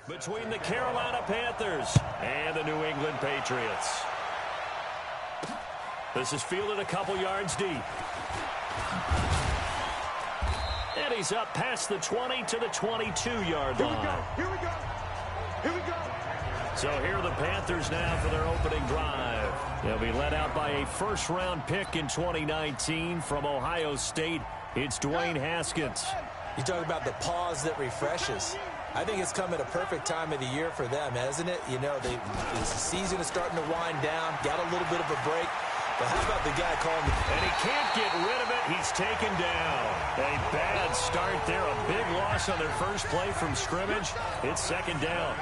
Between the Carolina Panthers and the New England Patriots. This is fielded a couple yards deep. And he's up past the 20 to the 22-yard line. Here we go. Here we go. So here are the Panthers now for their opening drive. They'll be led out by a first-round pick in 2019 from Ohio State. It's Dwayne Haskins. You talk about the pause that refreshes. I think it's come at a perfect time of the year for them, hasn't it? You know, the season is starting to wind down, got a little bit of a break. But how about the guy calling the... And he can't get rid of it. He's taken down. A bad start there. A big loss on their first play from scrimmage. It's second down.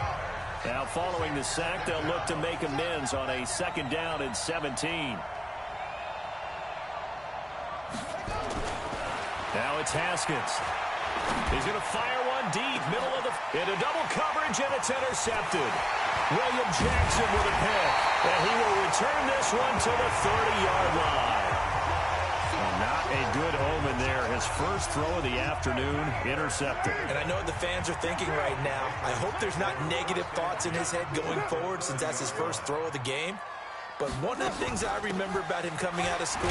Now, following the sack, they'll look to make amends on a second down and 17. Now it's Haskins. He's going to fire one deep, middle of the... Into double coverage, and it's intercepted. William Jackson with a pick. And he will return this one to the 30-yard line. Well, not a good omen there. His first throw of the afternoon, intercepted. And I know what the fans are thinking right now. I hope there's not negative thoughts in his head going forward since that's his first throw of the game. But one of the things I remember about him coming out of school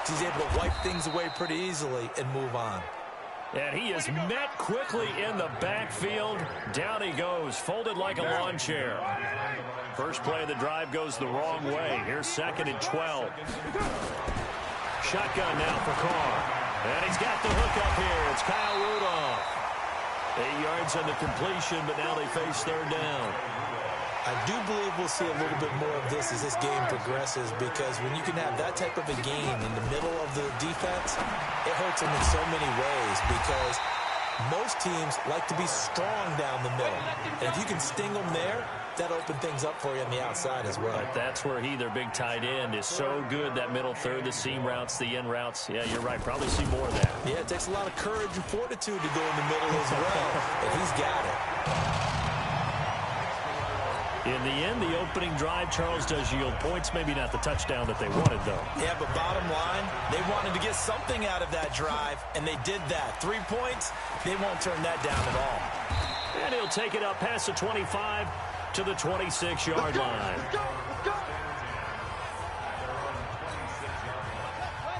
is he's able to wipe things away pretty easily and move on. And he is met quickly in the backfield. Down he goes, folded like a lawn chair. First play of the drive goes the wrong way. Here's second and 12. Shotgun now for Carr. And he's got the hook up here. It's Kyle Rudolph. 8 yards on the completion, but now they face third down. I do believe we'll see a little bit more of this as this game progresses, because when you can have that type of a game in the middle of the defense, it hurts them in so many ways, because most teams like to be strong down the middle. And if you can sting them there, that opens things up for you on the outside as well. But that's where their big tight end, is so good, that middle third, the seam routes, the in routes. Yeah, you're right. Probably see more of that. Yeah, it takes a lot of courage and fortitude to go in the middle as well, and he's got it. In the end, the opening drive, Charles, does yield points. Maybe not the touchdown that they wanted, though. Yeah, but bottom line, they wanted to get something out of that drive, and they did that. 3 points, they won't turn that down at all. And he'll take it up past the 25 to the 26-yard line.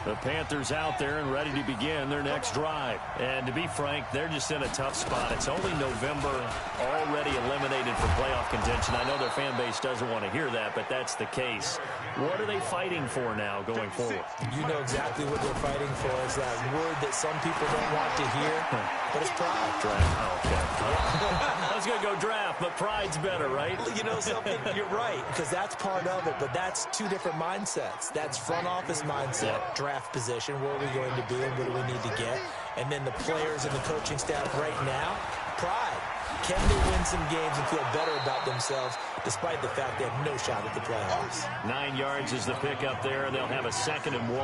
The Panthers out there and ready to begin their next drive. And to be frank, they're just in a tough spot. It's only November, already eliminated for playoff contention. I know their fan base doesn't want to hear that, but that's the case. What are they fighting for now going forward? You know exactly what they're fighting for. Is that word that some people don't want to hear, but it's pride. Draft. Okay. I was going to go draft, but pride's better, right? You know something? You're right, because that's part of it, but that's two different mindsets. That's front office mindset, draft position, where are we going to be and what do we need to get? And then the players and the coaching staff right now, pride. Can they win some games and feel better about themselves despite the fact they have no shot at the playoffs? 9 yards is the pickup there. They'll have a 2nd and 1.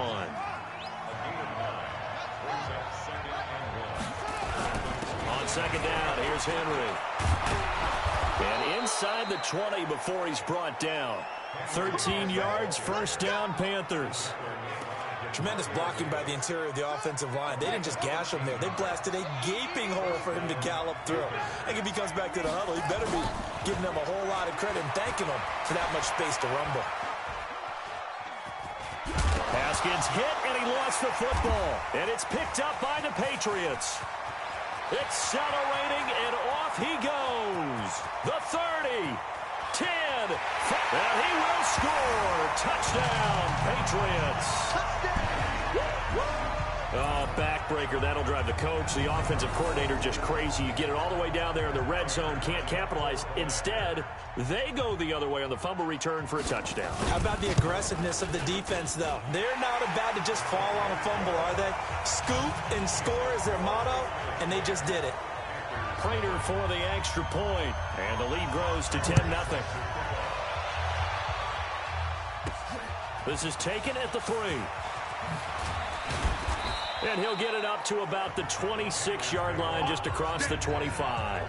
On second down, here's Henry. And inside the 20 before he's brought down. 13 yards, first down, Panthers. Tremendous blocking by the interior of the offensive line. They didn't just gash him there. They blasted a gaping hole for him to gallop through. I think if he comes back to the huddle, he better be giving them a whole lot of credit and thanking them for that much space to rumble. Haskins hit, and he lost the football. And it's picked up by the Patriots. Accelerating, and off he goes. The 30, 10, and he will score. Touchdown, Patriots. Oh, backbreaker. That'll drive the coach. The offensive coordinator just crazy. You get it all the way down there in the red zone. Can't capitalize. Instead, they go the other way on the fumble return for a touchdown. How about the aggressiveness of the defense, though? They're not about to just fall on a fumble, are they? Scoop and score is their motto, and they just did it. Prater for the extra point, and the lead grows to 10-0. This is taken at the 3. And he'll get it up to about the 26-yard line, just across the 25.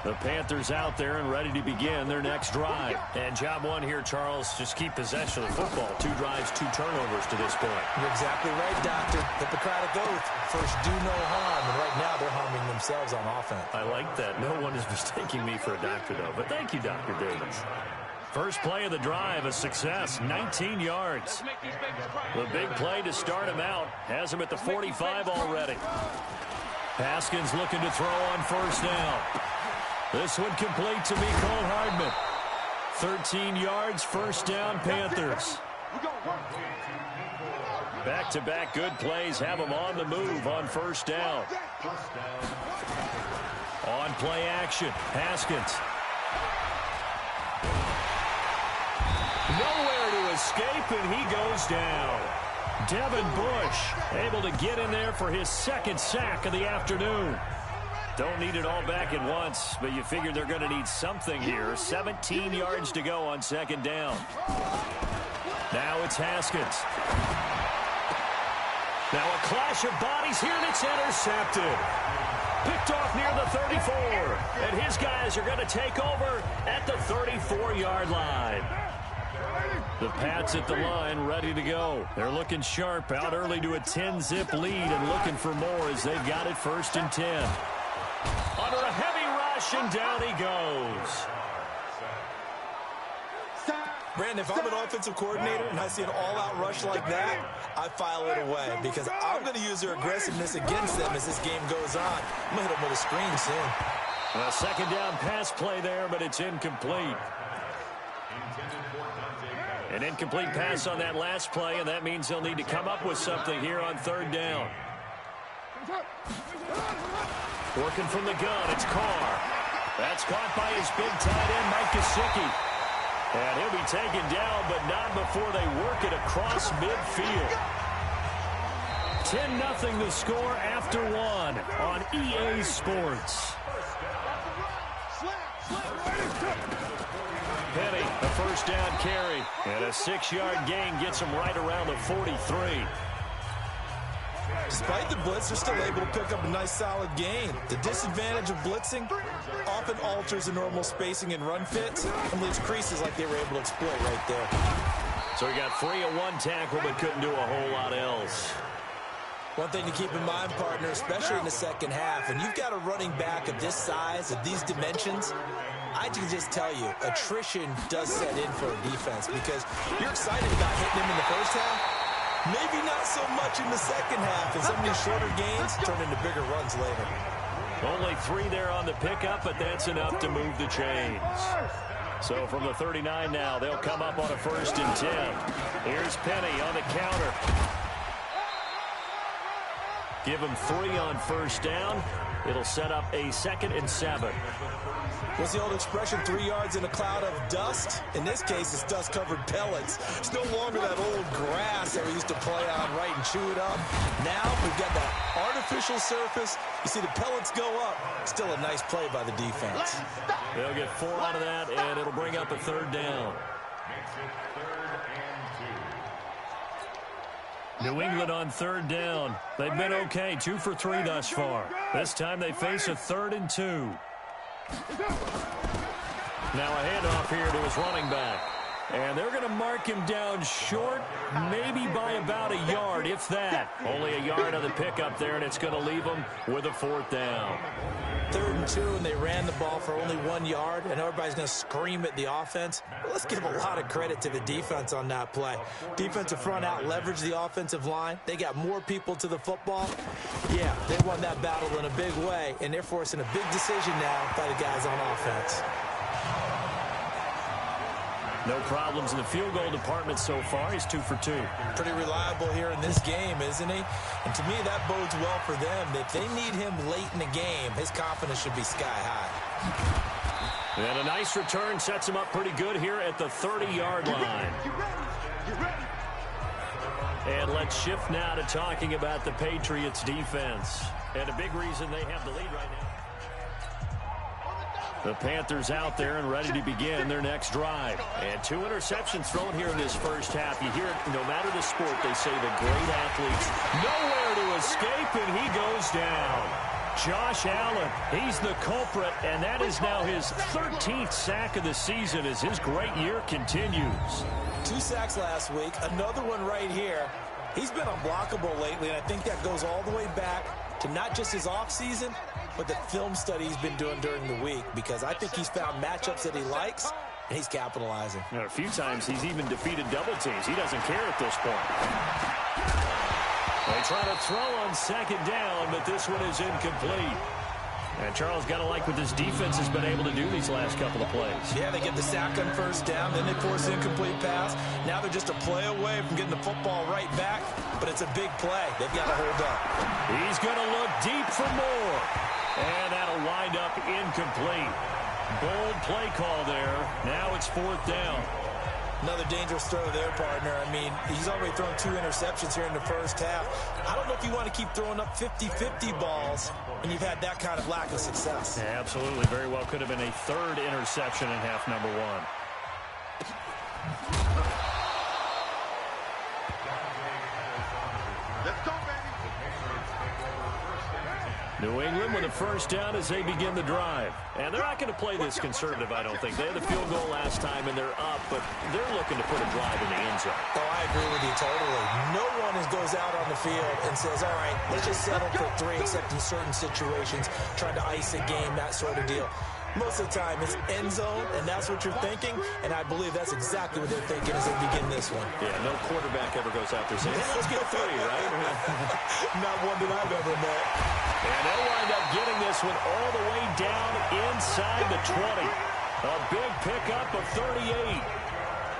The Panthers out there and ready to begin their next drive. And job one here, Charles, just keep possession of the football. 2 drives, 2 turnovers to this point. You're exactly right, Doctor. Hippocratic oath, first do no harm, and right now they're harming themselves on offense. I like that. No one is mistaking me for a doctor, though. But thank you, Dr. Davis. First play of the drive, a success, 19 yards. The big play to start him out has him at the 45 already. Haskins looking to throw on first down. This one complete to Mecole Hardman. 13 yards, first down, Panthers. Back-to-back good plays have them on the move on first down. On play action, Haskins. Nowhere to escape, and he goes down. Devin Bush able to get in there for his second sack of the afternoon. Don't need it all back at once, but you figure they're going to need something here. 17 yards to go on second down. Now it's Haskins. Now a clash of bodies here, and it's intercepted. Picked off near the 34, and his guys are going to take over at the 34-yard line. The Pats at the line, ready to go. They're looking sharp, out early to a 10-zip lead and looking for more as they've got it first and 10. Under a heavy rush, and down he goes. Brandon, if I'm an offensive coordinator and I see an all-out rush like that, I file it away because I'm going to use their aggressiveness against them as this game goes on. I'm going to hit them with a screen soon. A second down pass play there, but it's incomplete. An incomplete pass on that last play, and that means they'll need to come up with something here on third down. Working from the gun, it's Carr. That's caught by his big tight end, Mike Gesicki. And he'll be taken down, but not before they work it across midfield. 10-0 the score after one on EA Sports. Penny, a first down carry, and a 6-yard gain gets him right around the 43. Despite the blitz, they're still able to pick up a nice solid gain. The disadvantage of blitzing often alters the normal spacing and run fits and leaves creases like they were able to exploit right there. So he got free of one tackle but couldn't do a whole lot else. One thing to keep in mind, partner, especially in the second half, when you've got a running back of this size, of these dimensions, I can just tell you, attrition does set in for a defense because you're excited about hitting him in the first half. Maybe not so much in the second half, and some of these shorter gains turn into bigger runs later. Only 3 there on the pickup, but that's enough to move the chains. So from the 39 now, they'll come up on a first and 10. Here's Penny on the counter. Give him 3 on first down. It'll set up a 2nd and 7. What's the old expression, 3 yards in a cloud of dust? In this case, it's dust-covered pellets. It's no longer that old grass that we used to play on, right, and chew it up. Now we've got that artificial surface. You see the pellets go up. Still a nice play by the defense. They'll get 4 out of that, and it'll bring up a 3rd down. New England on 3rd down. They've been okay, 2 for 3 thus far. This time they face a 3rd and 2. Now a handoff here to his running back. And they're going to mark him down short, maybe by about a yard, if that. Only a yard on the pickup there, and it's going to leave him with a 4th down. 3rd and 2, and they ran the ball for only 1 yard, and everybody's going to scream at the offense. Well, let's give a lot of credit to the defense on that play. Defensive front out leveraged the offensive line. They got more people to the football. Yeah, they won that battle in a big way, and they're forcing a big decision now by the guys on offense. No problems in the field goal department so far. He's 2 for 2. Pretty reliable here in this game, isn't he? And to me, that bodes well for them. If they need him late in the game, his confidence should be sky high. And a nice return sets him up pretty good here at the 30-yard line. And let's shift now to talking about the Patriots defense. And a big reason they have the lead right now. The Panthers out there and ready to begin their next drive. And 2 interceptions thrown here in this first half. You hear it, no matter the sport, they say the great athletes, nowhere to escape, and he goes down. Josh Allen, he's the culprit, and that is now his 13th sack of the season as his great year continues. 2 sacks last week, another one right here. He's been unblockable lately, and I think that goes all the way back to not just his offseason, but the film study he's been doing during the week, because I think he's found matchups that he likes, and he's capitalizing. A few times he's even defeated double teams. He doesn't care at this point. They try to throw on second down, but this one is incomplete. And Charles got to like what this defense has been able to do these last couple of plays. Yeah, they get the sack on first down, then they force an incomplete pass. Now they're just a play away from getting the football right back, but it's a big play. They've got to hold up. He's going to look deep for more. And that'll wind up incomplete. Bold play call there. Now it's fourth down. Another dangerous throw there, partner. I mean, he's already thrown 2 interceptions here in the first half. I don't know if you want to keep throwing up 50-50 balls when you've had that kind of lack of success. Yeah, absolutely. Very well could have been a third interception in half number 1. Let's go, baby. New England with a first down as they begin the drive. And they're not going to play this conservative, I don't think. They had the field goal last time, and they're up, but they're looking to put a drive in the end zone. Oh, I agree with you totally. No one goes out on the field and says, all right, let's just settle for 3, except in certain situations, trying to ice a game, that sort of deal. Most of the time, it's end zone, and that's what you're thinking, and I believe that's exactly what they're thinking as they begin this one. Yeah, no quarterback ever goes out there saying, hey, let's get 3, right? Not one that I've ever met. And they'll wind up getting this one all the way down inside the 20. A big pickup of 38.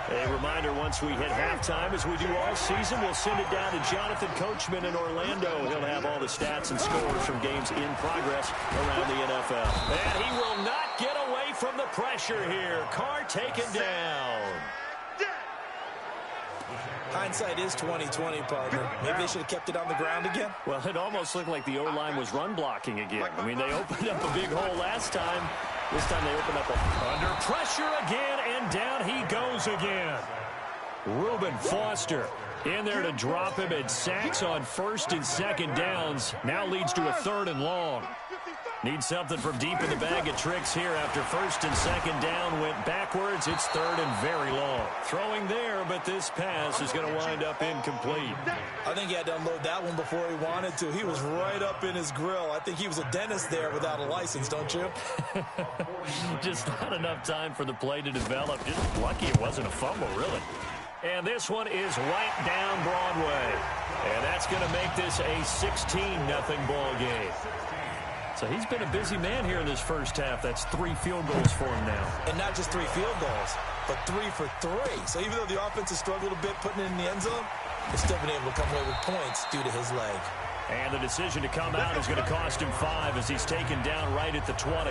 A reminder, once we hit halftime, as we do all season, we'll send it down to Jonathan Coachman in Orlando. He'll have all the stats and scores from games in progress around the NFL. And he will not get away from the pressure here. Carr taken down. Hindsight is 20/20, partner. Maybe they should have kept it on the ground again. Well, it almost looked like the O-line was run blocking again. I mean, they opened up a big hole last time. This time they opened up under pressure again, and down he goes again. Reuben Foster in there to drop him, and sacks on first and second downs. Now leads to a 3rd and long. Need something from deep in the bag of tricks here after first and second down went backwards. It's 3rd and very long. Throwing there, but this pass is going to wind up incomplete. I think he had to unload that one before he wanted to. He was right up in his grill. I think he was a dentist there without a license, don't you? Just not enough time for the play to develop. Just lucky it wasn't a fumble, really. And this one is right down Broadway. And that's going to make this a 16-0 ball game. So he's been a busy man here in this first half. That's 3 field goals for him now. And not just 3 field goals, but 3 for 3. So even though the offense has struggled a bit putting it in the end zone, they've still been able to come away with points due to his leg. And the decision to come out is going to cost him 5 as he's taken down right at the 20.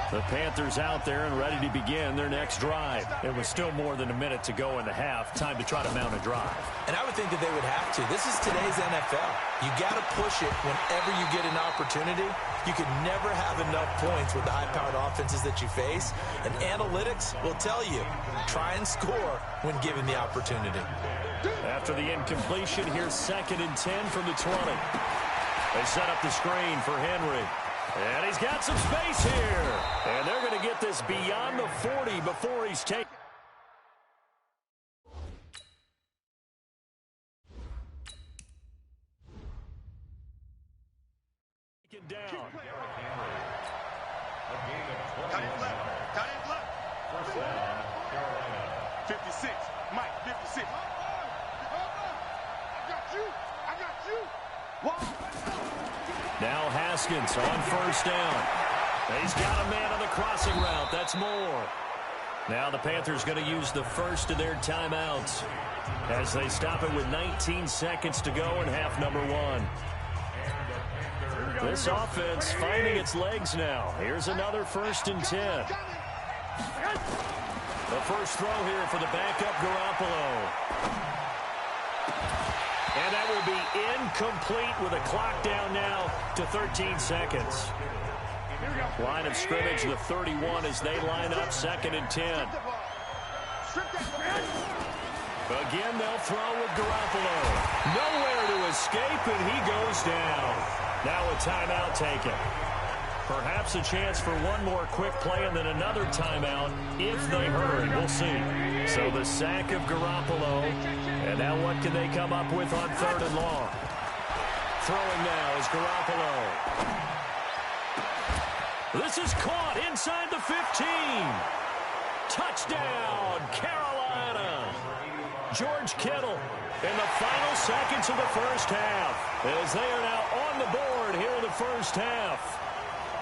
The Panthers out there and ready to begin their next drive. It was still more than a minute to go in the half. Time to try to mount a drive. And I would think that they would have to. This is today's NFL. You got to push it whenever you get an opportunity. You can never have enough points with the high-powered offenses that you face. And analytics will tell you, try and score when given the opportunity. After the incompletion, here's 2nd and 10 from the 20. They set up the screen for Henry. And he's got some space here. And they're going to get this beyond the 40 before he's taken. Down. Got his left. Got his left. First down, Carolina. 56. Mike, 56. I got you. I got you. Now Haskins on first down. He's got a man on the crossing route. That's Moore. Now the Panthers going to use the first of their timeouts as they stop it with 19 seconds to go in half number 1. This offense finding its legs now. Here's another 1st and 10. The first throw here for the backup Garoppolo. And that will be incomplete with a clock down now to 13 seconds. Line of scrimmage, the 31 as they line up 2nd and 10. Again, they'll throw with Garoppolo. Nowhere to escape, and he goes down. Now a timeout taken. Perhaps a chance for one more quick play and then another timeout if they hurry. We'll see. So the sack of Garoppolo. And now what can they come up with on 3rd and long? Throwing now is Garoppolo. This is caught inside the 15. Touchdown, Carolina. George Kittle in the final seconds of the first half as they are now on the board here in the first half.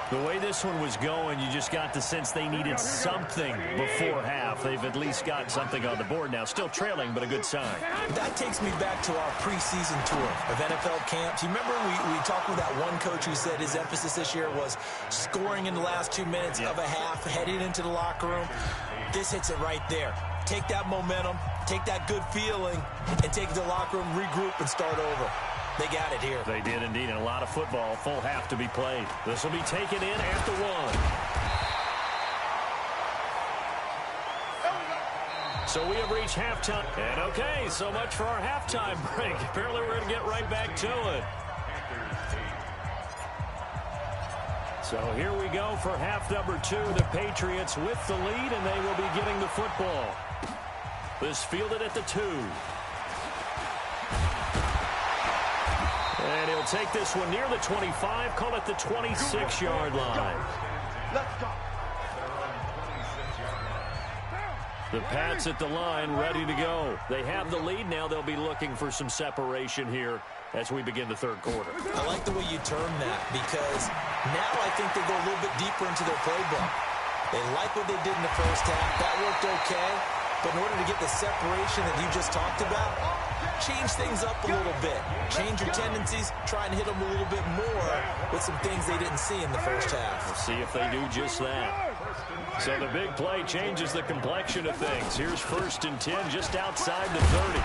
The way this one was going, you just got the sense they needed something before half. They've at least got something on the board now. Still trailing, but a good sign. That takes me back to our preseason tour of NFL camps. You remember we talked with that one coach who said his emphasis this year was scoring in the last 2 minutes of a half, heading into the locker room. This hits it right there. Take that momentum, take that good feeling, and take it to the locker room, regroup, and start over. They got it here. They did indeed, and a lot of football, full half to be played. This will be taken in after 1. So we have reached halftime. And okay, so much for our halftime break. Apparently we're going to get right back to it. So here we go for half number 2. The Patriots with the lead, and they will be getting the football. This fielded at the 2. And he'll take this one near the 25, call it the 26-yard line. Let's go. The Pats at the line, ready to go. They have the lead now. They'll be looking for some separation here as we begin the 3rd quarter. I like the way you term that because now I think they go a little bit deeper into their playbook. They like what they did in the first half. That worked okay. But in order to get the separation that you just talked about, change things up a little bit. Change your tendencies. Try and hit them a little bit more with some things they didn't see in the first half. We'll see if they do just that. So the big play changes the complexion of things. Here's 1st and 10 just outside the 30.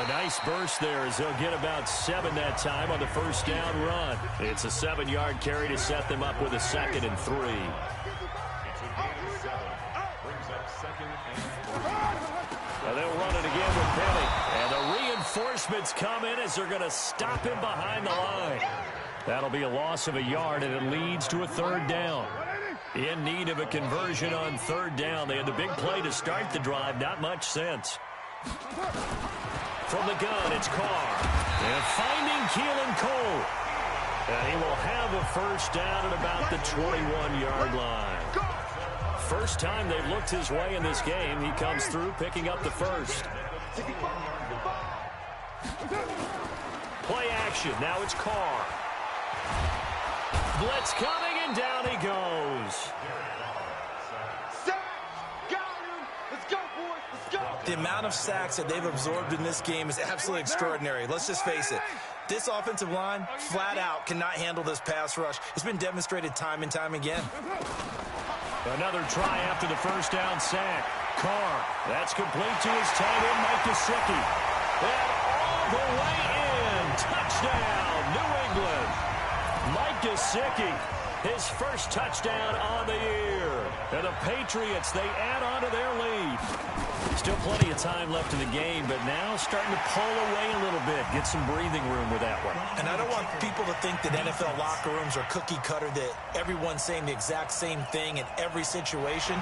A nice burst there as they'll get about 7 that time on the first down run. It's a 7-yard carry to set them up with a 2nd and 3. And they'll run it again with Penny. And the reinforcements come in as they're going to stop him behind the line. That'll be a loss of a yard, and it leads to a 3rd down. In need of a conversion on 3rd down. They had the big play to start the drive. Not much sense. From the gun, it's Carr. And finding Keelan Cole. And he will have a first down at about the 21-yard line. First time they've looked his way in this game. He comes through picking up the first. Play action. Now it's Carr. Blitz coming, and down he goes. Let's go, boys. Let's go. The amount of sacks that they've absorbed in this game is absolutely extraordinary. Let's just face it. This offensive line, flat out, cannot handle this pass rush. It's been demonstrated time and time again. Another try after the first down sack. Carr, that's complete to his tight end, Mike Gesicki. And all the way in. Touchdown, New England. Mike Gesicki, his first touchdown on the year. And the Patriots, they add on to their lead. Still plenty of time left in the game, but now starting to pull away a little bit. Get some breathing room with that one. And I don't want people to think that NFL locker rooms are cookie cutter, that everyone's saying the exact same thing in every situation.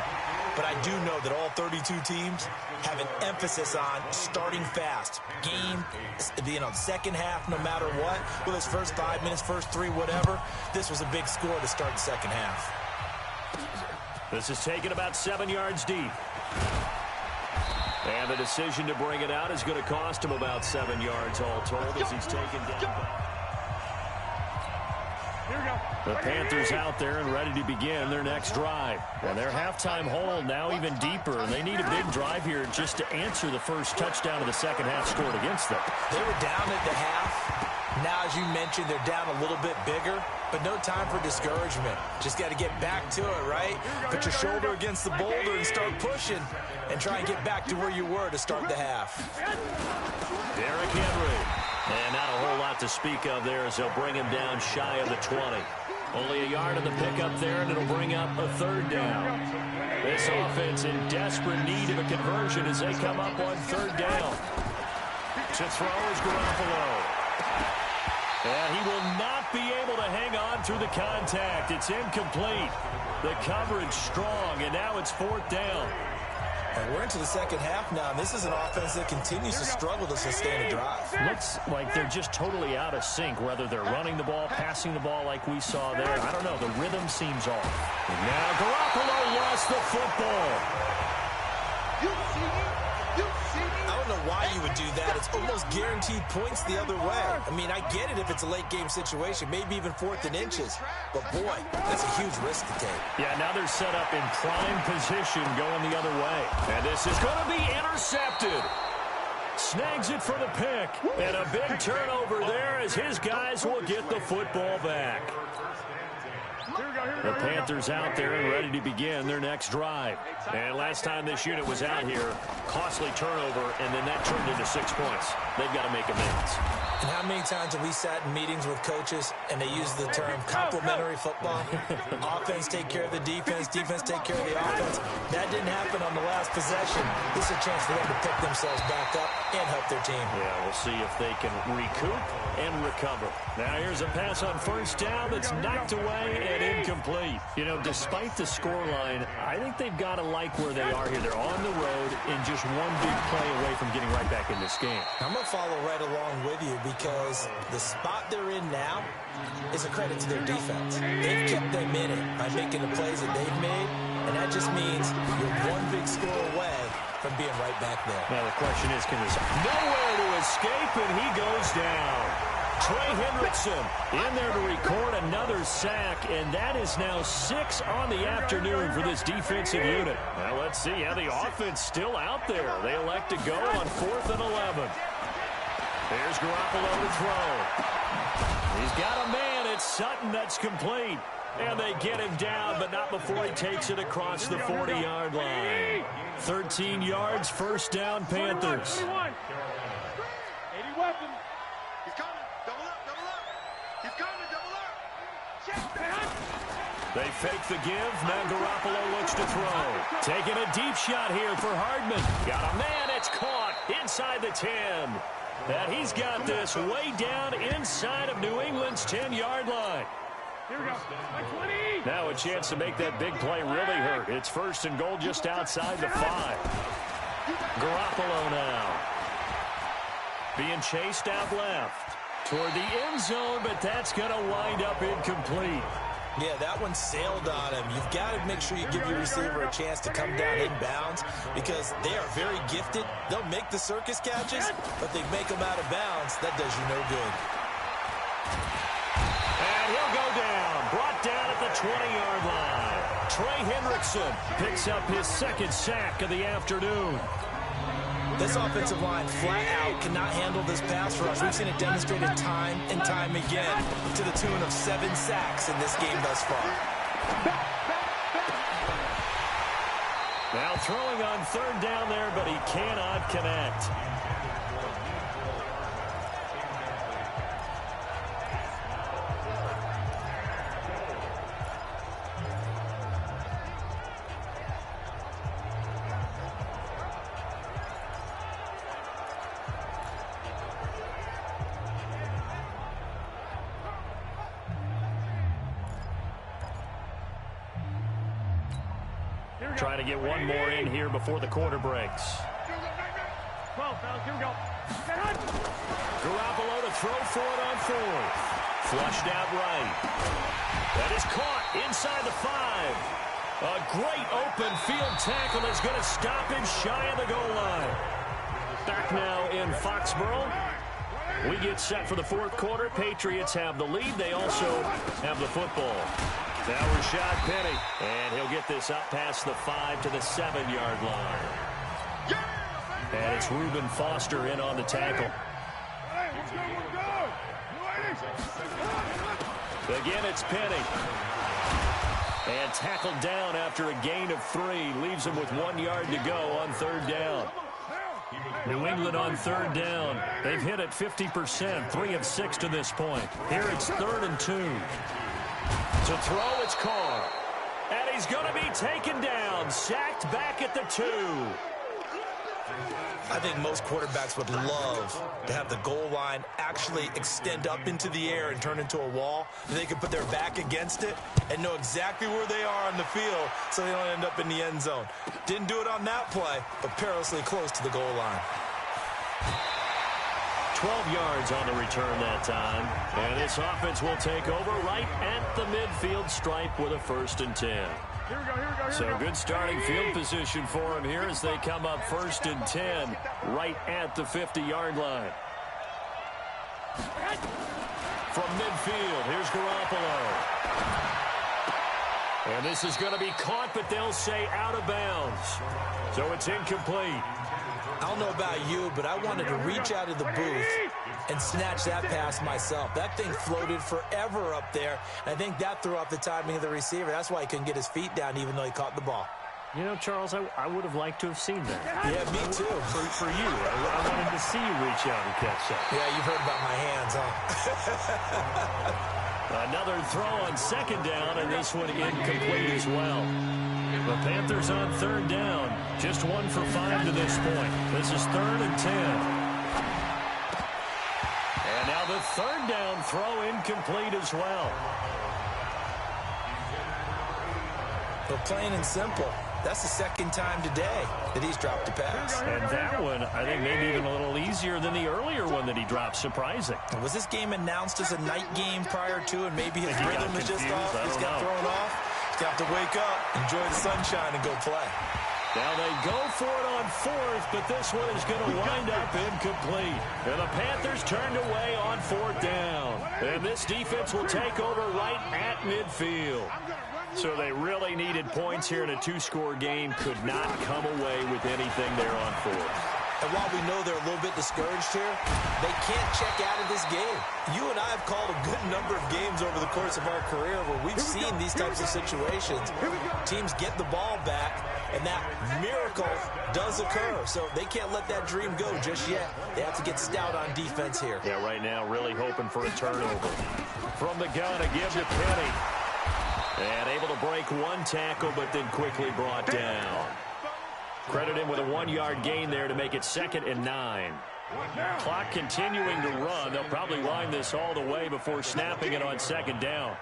But I do know that all 32 teams have an emphasis on starting fast. Game, second half, no matter what. Whether it's first 5 minutes, first 3, whatever. This was a big score to start the second half. This is taken about 7 yards deep. And the decision to bring it out is going to cost him about 7 yards all told as he's taken down. The Panthers out there and ready to begin their next drive. And their halftime hold now even deeper. And they need a big drive here just to answer the first touchdown of the second half scored against them. They were down at the half. Now, as you mentioned, they're down a little bit bigger, but no time for discouragement. Just got to get back to it, right? Put your shoulder against the boulder and start pushing and try and get back to where you were to start the half. Derrick Henry. And not a whole lot to speak of there as they'll bring him down shy of the 20. Only a yard on the pickup there, and it'll bring up a 3rd down. This offense in desperate need of a conversion as they come up on 3rd down. To throw is Garoppolo. And he will not be able to hang on through the contact. It's incomplete. The coverage strong, and now it's 4th down. And we're into the second half now, and this is an offense that continues to struggle to sustain a drive. Looks like they're just totally out of sync, whether they're running the ball, passing the ball like we saw there. I don't know. The rhythm seems off. And now Garoppolo lost the football. I don't know why you would do that. It's almost guaranteed points the other way. I mean, I get it if it's a late-game situation, maybe even 4th and inches. But, boy, that's a huge risk to take. Yeah, now they're set up in prime position going the other way. And this is going to be intercepted. Snags it for the pick. And a big turnover there as his guys will get the football back. The Panthers out there and ready to begin their next drive. And last time this unit was out here, costly turnover, and then that turned into 6 points. They've got to make amends. And how many times have we sat in meetings with coaches and they use the term complementary football? Offense take care of the defense, defense take care of the offense. That didn't happen on the last possession. This is a chance for them to pick themselves back up and help their team. Yeah, we'll see if they can recoup and recover. Now here's a pass on 1st down that's knocked away and incomplete. You know, despite the scoreline, I think they've got to like where they are here. They're on the road and just one big play away from getting right back in this game. I'm going to follow right along with you because the spot they're in now is a credit to their defense. They've kept them in it by making the plays that they've made, and that just means you're one big score away from being right back there. Now the question is, can this nowhere to escape, and he goes down. Trey Hendrickson in there to record another sack, and that is now 6 on the afternoon for this defensive unit. Now let's see how the offense still out there. They elect to go on 4th and 11. There's Garoppolo to throw. He's got a man. It's Sutton that's complete. And they get him down, but not before he takes it across the 40-yard line. 13 yards, 1st down, Panthers. 80 weapons. He's coming. Double up, double up. He's coming, double up. Check that. They fake the give. Now Garoppolo looks to throw. Taking a deep shot here for Hardman. Got a man. It's caught inside the 10. And he's got this way down inside of New England's 10-yard line. Here we go. 20. Now a chance to make that big play really hurt. It's 1st and goal just outside the 5. Garoppolo now. Being chased out left toward the end zone, but that's going to wind up incomplete. Yeah, that one sailed on him. You've got to make sure you give your receiver a chance to come down inbounds because they are very gifted. They'll make the circus catches, but they make them out of bounds. That does you no good. And he'll go down. Brought down at the 20-yard line. Trey Hendrickson picks up his 2nd sack of the afternoon. This offensive line flat out cannot handle this pass rush. We've seen it demonstrated time and time again to the tune of 7 sacks in this game thus far. Now throwing on 3rd down there, but he cannot connect. Trying to get one more in here before the quarter breaks. 12, fellas, here we go. Garoppolo to throw for it on 4th. Flushed out right. That is caught inside the 5. A great open field tackle is going to stop him shy of the goal line. Back now in Foxborough. We get set for the 4th quarter. Patriots have the lead. They also have the football. Now Rashad Penny, and he'll get this up past the 5 to the 7-yard line. And it's Reuben Foster in on the tackle. Again, it's Penny. And tackled down after a gain of 3. Leaves him with 1 yard to go on 3rd down. New England on 3rd down. They've hit it 50%, 3 of 6 to this point. Here it's 3rd and 2. To throw, it's Carr. And he's going to be taken down. Sacked back at the 2. I think most quarterbacks would love to have the goal line actually extend up into the air and turn into a wall. They can put their back against it and know exactly where they are on the field so they don't end up in the end zone. Didn't do it on that play, but perilously close to the goal line. 12 yards on the return that time. And this offense will take over right at the midfield stripe with a 1st and 10. So good starting field position for him here as they come up 1st and 10 right at the 50-yard line. From midfield, here's Garoppolo. And this is going to be caught, but they'll say out of bounds. So it's incomplete. I don't know about you, but I wanted to reach out of the booth and snatch that pass myself. That thing floated forever up there, and I think that threw off the timing of the receiver. That's why he couldn't get his feet down even though he caught the ball. You know, Charles, I would have liked to have seen that. Yeah, me too. For you. I wanted to see you reach out and catch that. Yeah, you've heard about my hands, huh? Another throw on 2nd down, and this one incomplete as well. The Panthers on 3rd down. Just 1 for 5 to this point. This is 3rd and 10. And now the 3rd down throw incomplete as well. Well, plain and simple. That's the 2nd time today that he's dropped a pass. And that one, I think, maybe even a little easier than the earlier one that he dropped. Surprising. Was this game announced as a night game prior to, and maybe his rhythm is just off? He's got thrown off. He's got to wake up, enjoy the sunshine, and go play. Now they go for it on 4th, but this one is going to wind up incomplete. And the Panthers turned away on 4th down. And this defense will take over right at midfield. So they really needed points here in a 2-score game. Could not come away with anything there on 4th. And while we know they're a little bit discouraged here, they can't check out of this game. You and I have called a good number of games over the course of our career where we've seen these types of situations. Teams get the ball back, and that miracle does occur. So they can't let that dream go just yet. They have to get stout on defense here. Yeah, right now really hoping for a turnover. From the gun, a give to Penny. And able to break 1 tackle, but then quickly brought down. Credit him with a 1-yard gain there to make it 2nd and 9. Clock continuing to run. They'll probably wind this all the way before snapping it on 2nd down.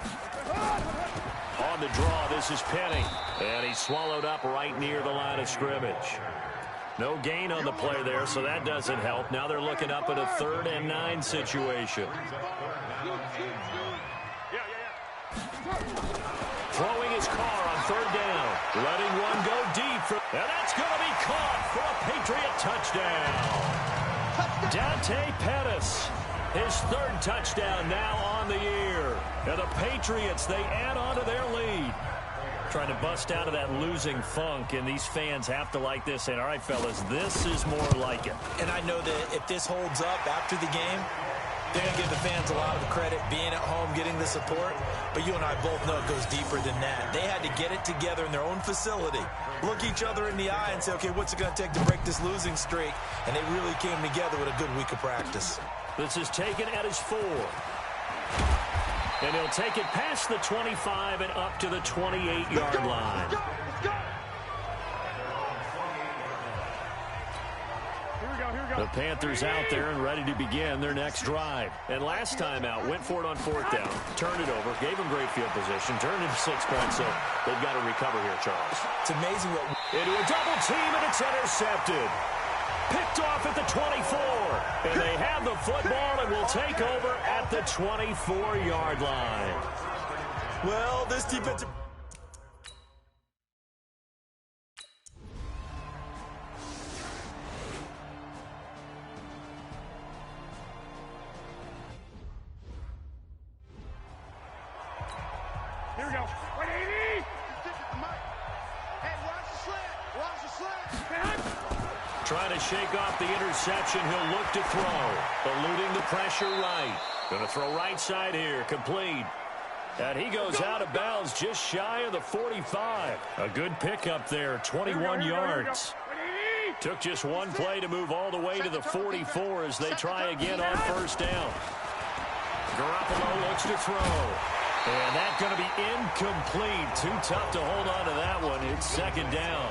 On the draw, this is Penny. And he's swallowed up right near the line of scrimmage. No gain on the play there, so that doesn't help. Now they're looking up at a 3rd and 9 situation. Throwing his car on 3rd down. Letting one go deep. And that's going to be caught for a Patriot touchdown. Dante Pettis, his 3rd touchdown now on the year. And the Patriots, they add on to their lead. Trying to bust out of that losing funk, and these fans have to like this. And all right, fellas, this is more like it. And I know that if this holds up after the game, they're going to give the fans a lot of credit, being at home, getting the support. But you and I both know it goes deeper than that. They had to get it together in their own facility, look each other in the eye and say, okay, what's it going to take to break this losing streak? And they really came together with a good week of practice. This is taken at his 4. And he'll take it past the 25 and up to the 28-yard line. The Panthers out there and ready to begin their next drive. And last time out, went for it on 4th down, turned it over, gave them great field position, turned into 6 points, so they've got to recover here, Charles. It's amazing what... Into a double team, and it's intercepted. Picked off at the 24. And they have the football and will take over at the 24-yard line. Well, this defensive... Here we go. 180. Hey, watch the slant. Watch the slant. Trying to shake off the interception. He'll look to throw. Eluding the pressure right. Going to throw right side here. Complete. And he goes out of bounds just shy of the 45. A good pickup there. 21 yards. Took just one play to move all the way to the 44 as they try again on 1st down. Garoppolo looks to throw. And that's going to be incomplete. Too tough to hold on to that one. It's 2nd down.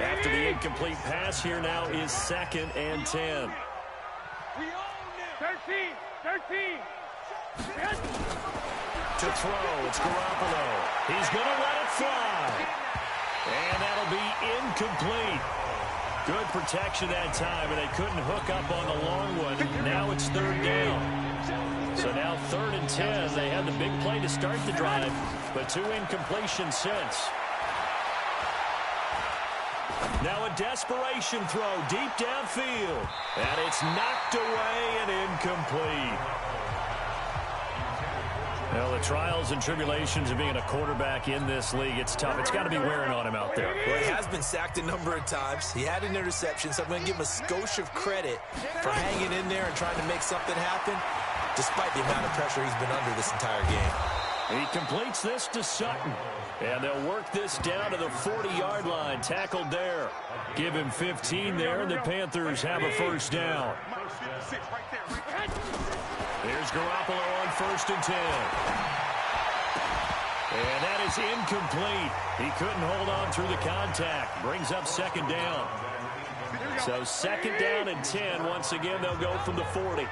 After the incomplete pass, here now is 2nd and 10. 13. To throw, it's Garoppolo. He's going to let it fly. And that'll be incomplete. Good protection that time, and they couldn't hook up on the long one. Now it's 3rd down. So now 3rd and 10. They had the big play to start the drive, but 2 incompletions since. Now a desperation throw deep downfield. And it's knocked away and incomplete. Well, the trials and tribulations of being a quarterback in this league, it's tough. It's got to be wearing on him out there. Well, he has been sacked a number of times. He had an interception, so I'm going to give him a skosh of credit for hanging in there and trying to make something happen, despite the amount of pressure he's been under this entire game. He completes this to Sutton. And they'll work this down to the 40-yard line. Tackled there. Give him 15 there, and the Panthers have a 1st down. Here's Garoppolo on 1st and 10. And that is incomplete. He couldn't hold on through the contact. Brings up 2nd down. So 2nd down and 10. Once again, they'll go from the 40.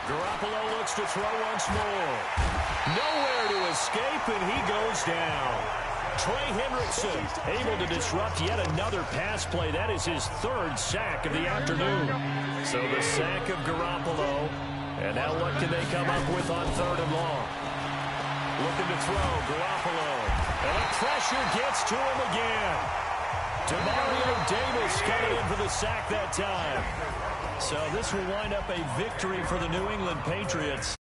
Garoppolo looks to throw once more. Nowhere to escape, and he goes down. Trey Hendrickson able to disrupt yet another pass play. That is his 3rd sack of the afternoon. So the sack of Garoppolo. And now what can they come up with on 3rd and long? Looking to throw, Garoppolo. And the pressure gets to him again. Demario Davis coming in for the sack that time. So this will wind up a victory for the New England Patriots.